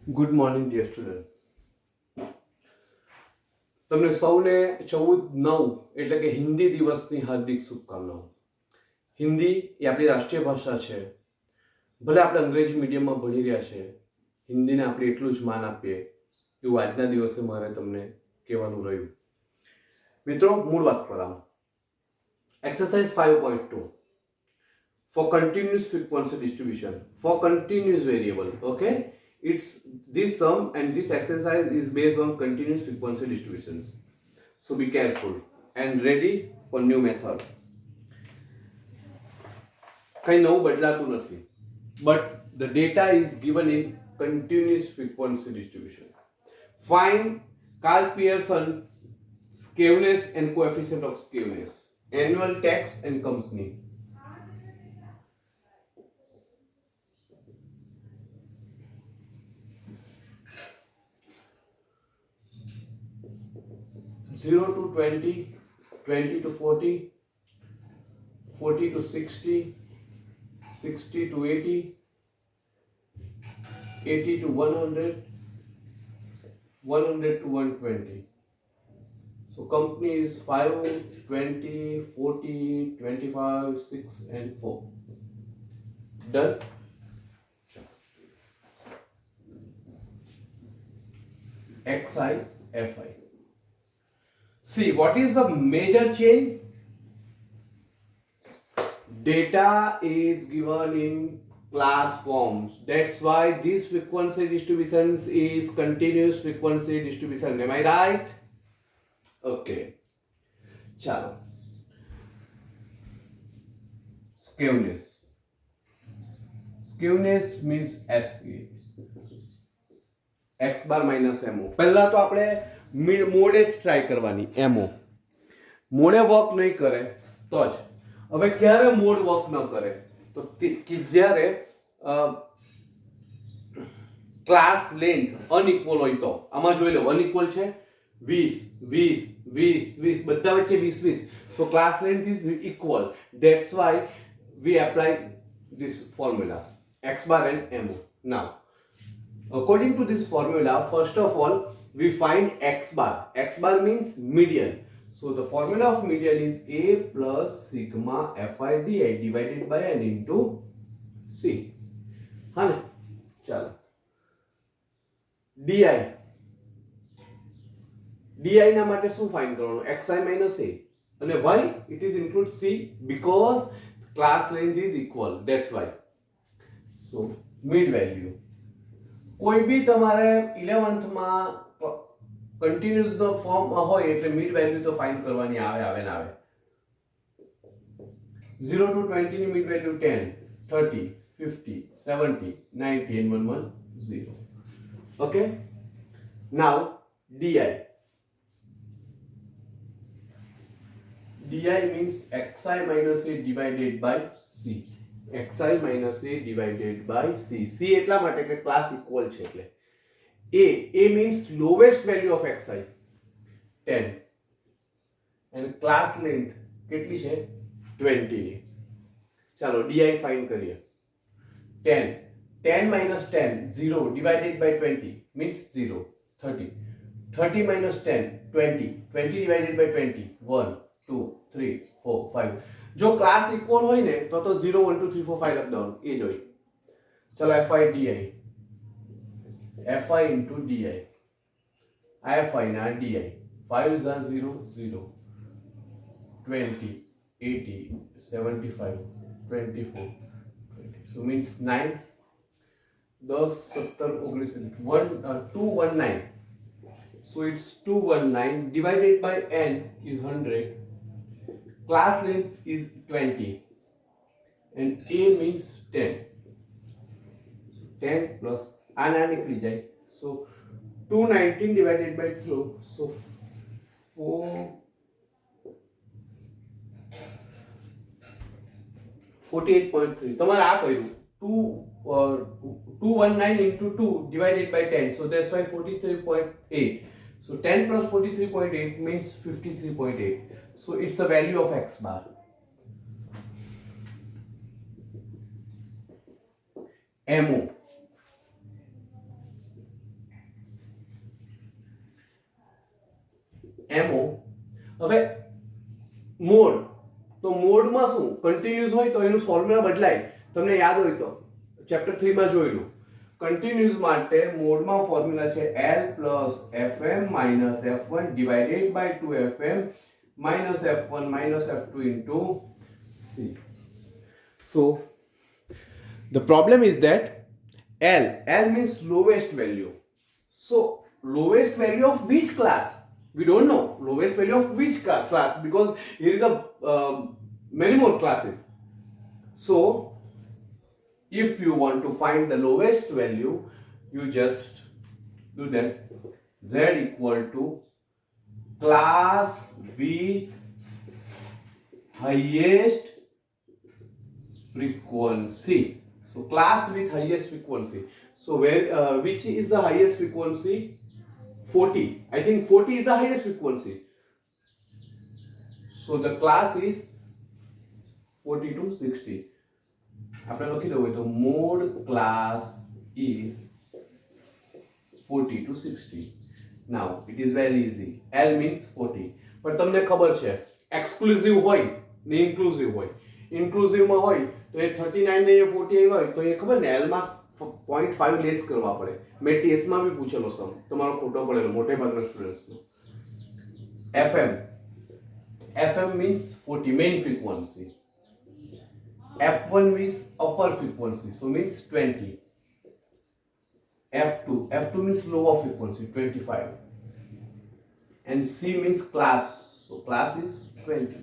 Good morning dear student. તમને સૌને 14/9 એટલે કે હિન્દી દિવસની હાર્દિક શુભકામનાઓ. હિન્દી એ આપણી રાષ્ટ્રીય ભાષા છે. ભલે આપણે અંગ્રેજી મીડિયમમાં ભણી રહ્યા છે, હિન્દીને આપણે એટલું જ માન આપીએ એવું આજના દિવસે મારે તમને કહેવાનું રહ્યું. મિત્રો, મૂળ વાત પર આવો. Exercise 5.2 for continuous frequency distribution for continuous variable. Okay, it's this sum and this exercise is based on continuous frequency distributions, so be careful and ready for new method. કઈ નવું બદલાતું નથી, but the data is given in continuous frequency distribution. Find Carl Pearson skewness and coefficient of skewness, annual tax and company. 0 to 20, 20 to 40, 40 to 60, 60 to 80, 80 to 100, 100 to 120. So company is 5, 20, 40, 25, 6 and 4. Done? XI, FI. See, what is the major change? Data is given in class forms. That's why this frequency distributions is continuous frequency distribution. Am I right? Okay. Chalo. Skewness. Skewness means SK. X bar minus MO. પહેલા તો આપણે મોડે જ try કરવાની. MO મોડે work નહીં કરે તો જ. હવે ક્યારે મોડ વર્ક ન કરે તો કે જ્યારે ક્લાસ લેન્થ અનઇક્વલ હોય તો. આમાં જોઈ લો, અનઇક્વલ છે 20 20 20 20, બધા વચ્ચે 20 20. So class length is equal. That's why we apply this formula x bar and mo. Now, according to this formula, first of all, we find x bar. X bar means median. So the formula of median is A plus sigma Fi di divided by n into C. हाँ ना, चलो. Di. Di ना माटे શું find કરવાનું? Xi minus A. અને why? It is include C because class length is equal. That's why. So mid value. કોઈ બી તમારે 11th માં કન્ટિન્યુઅસ નો ફોર્મ હોય એટલે મિડ વેલ્યુ તો ફાઇન્ડ કરવાની આવે ને આવે. 0 to 20 ની mid value 10, 30, 50, 70, 90 and 110. Okay, now di. Di means xi minus a divided by c. xi minus a divided by c. c એટલા માટે કે ક્લાસ ઇક્વલ છે એટલે. A means lowest value of xi 10 and class length કેટલી છે 20 ની. ચાલો di find કરીએ. 10 10 minus 10 0 divided by 20 means 0. 30 30 minus 10 20 20 divided by 20 1 2 3 4 5. જો ક્લાસ ઇક્વલ હોય ને તો 0 1 2 3 4 5 લખ દઉં એ જોઈ. ચલો fi di Fi into di. Fi na di. 5 is 0 0 20 80 75 24 20. So means 9 10 17 19 219. So it's 219 divided by n is 100. Class length is 20 and A means 10. 10 plus આના નીકળી જાય. So 219 divided by 2, so 48.3. તમારે આ કર્યું 219 into 2 divided by 10, so that's why 43.8. So 10 plus 43.8 means 53.8. So it's the value of x bar. mo હવે mode, તો મોડમાં શું કન્ટિન્યુઅસ હોય તો એનું ફોર્મ્યુલા બદલાય. તમને યાદ હોય તો ચેપ્ટર 3 માં જોયેલું. કન્ટિન્યુઅસ માટે મોડમાં ફોર્મ્યુલા છે L plus Fm minus F1 divided by 2Fm minus F1 minus F2 into C. So the problem is that L means lowest value. So lowest value of which class? We don't know lowest value of which class, because here is a many more classes. So if you want to find the lowest value, you just do that. Z equal to class with highest frequency. So class with highest frequency. So which is the highest frequency? 40. I think 40 is the highest frequency. So the class is 40 to 60. આપણે લખી દઉં તો mode class is 40 to 60. Now it is very easy. L means 40. પણ તમને ખબર છે exclusive હોય ને ઇન્ક્લુઝિવ હોય. ઇન્ક્લુઝિવમાં હોય તો એ 39 ને એ 40 આવ્યા હોય તો એ ખબર ને L માં 0.5 લેસ કરવા પડે. મેં ટેસ્ટમાં બી પૂછેલો સમ, તમારો ખોટો પડેલો મોટે ભાગના સ્ટુડન્ટ્સનો. FM means 40 main frequency. F1 means upper frequency, so means 20. F2 means lower frequency, 25. And C means class, so class is 20.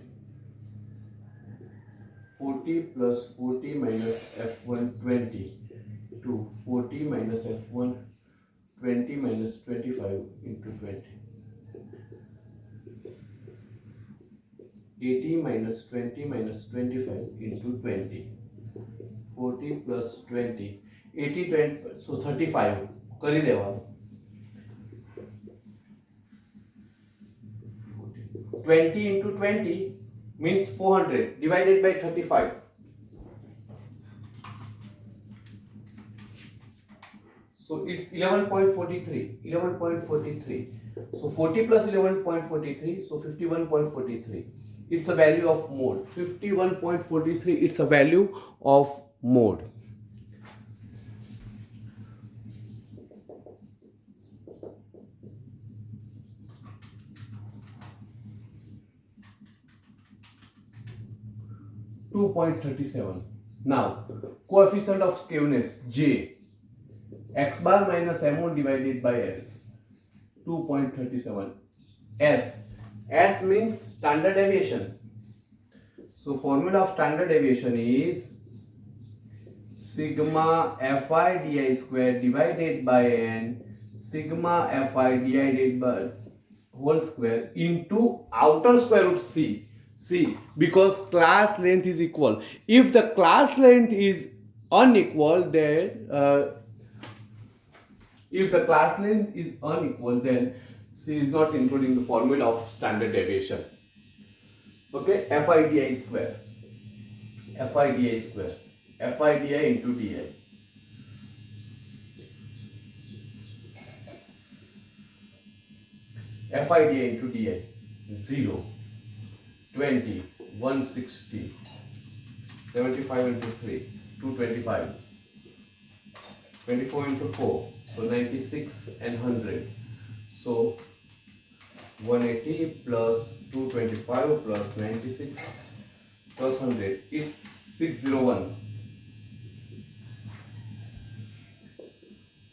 40 plus 40 minus F1 20 to 40 minus F1 20 minus 25 into 20. 80 minus 20 minus 25 into 20. 40 plus 20. 80 20, so 35. કરી દેવાનું. 20 into 20 means 400 divided by 35. So it's 11.43. 11.43. So 40 plus 11.43, so 51.43. It's a value of mode. 51.43, it's a value of mode. .37. Now, coefficient of skewness J. X bar minus M1 divided by S. 2.37. S means standard deviation. So formula of standard deviation is sigma fi di square divided by n sigma fi divided by whole square into outer square root c, because class length is equal. If the class length is unequal, then C is not including the formula of standard deviation. Okay, fi di square, fi di into di. Fi di into di. 0, 20, 160, 75 into 3, 225, 24 into 4, so 96 and 100. So 180 plus 225 plus 96 plus 100 is 601.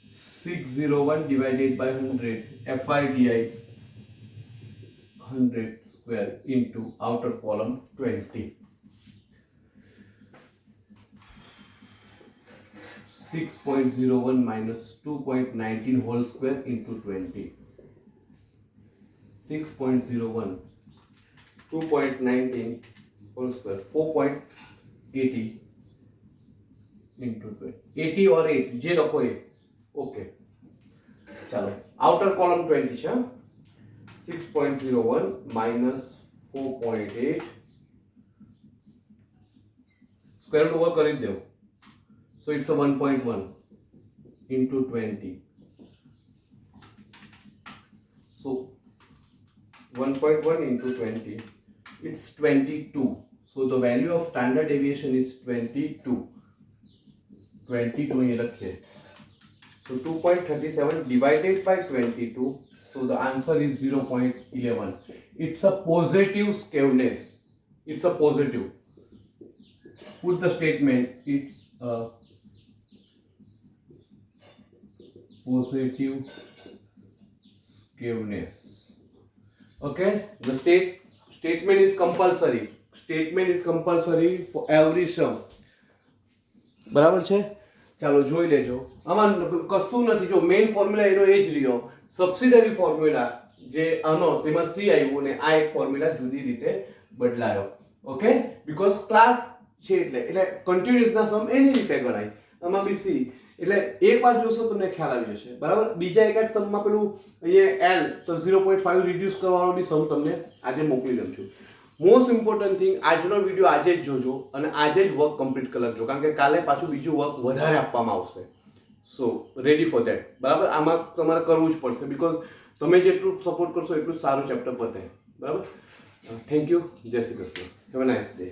601 divided by 100, fi di 100 square into outer column 20. 6.01 minus 2.19 whole square into 20. 6.01 2.19 whole square 4.80 into 20. 80 or 8 જે લખો એ okay ચાલો outer column 20 છે 6.01 minus 4.8 square root over કરી દેવું. So it's a 1.1 into 20. So 1.1 into 20, it's 22. So the value of standard deviation is 22. 22 here rakhiye. So 2.37 divided by 22. So the answer is 0.11. It's a positive skewness. It's a positive. Put the statement. It's a positive skewness. Okay. The statement is compulsory. Statement is compulsory for every sum. બરાબર છે. ચાલો જોઈ લેજો. આમાં કશું નથી. જો main formula એનો એ જ રહ્યો. સબસિડરી ફોર્મ્યુલા જે આનો તેમાં સી આવ્યું ને આ એક ફોર્મ્યુલા જુદી રીતે બદલાયો. ઓકે, બીકોઝ ક્લાસ છે એટલે કન્ટિન્યુઅસના સમ એની રીતે ગણાય. આમાં બી સી એટલે એક વાર જોશો તમને ખ્યાલ આવી જશે. બરાબર. બીજા એકાદ સમમાં પેલું અહીંયા એલ તો 0.5 રિડ્યુસ કરવાનો બી સમ તમને આજે મોકલી દઉં છું. મોસ્ટ ઇમ્પોર્ટન્ટ થિંગ, આજનો વિડીયો આજે જ જોજો અને આજે જ વર્ક કમ્પ્લીટ કરી નાખજો, કારણ કે કાલે પાછું બીજું વર્ક વધારે આપવામાં આવશે. સો રેડી ફોર ધેટ. બરાબર. આમાં તમારે કરવું જ પડશે, બીકોઝ તમે જેટલું સપોર્ટ કરશો એટલું સારું ચેપ્ટર પતે. બરાબર. Thank you. જય Shri Krishna. Have a nice day.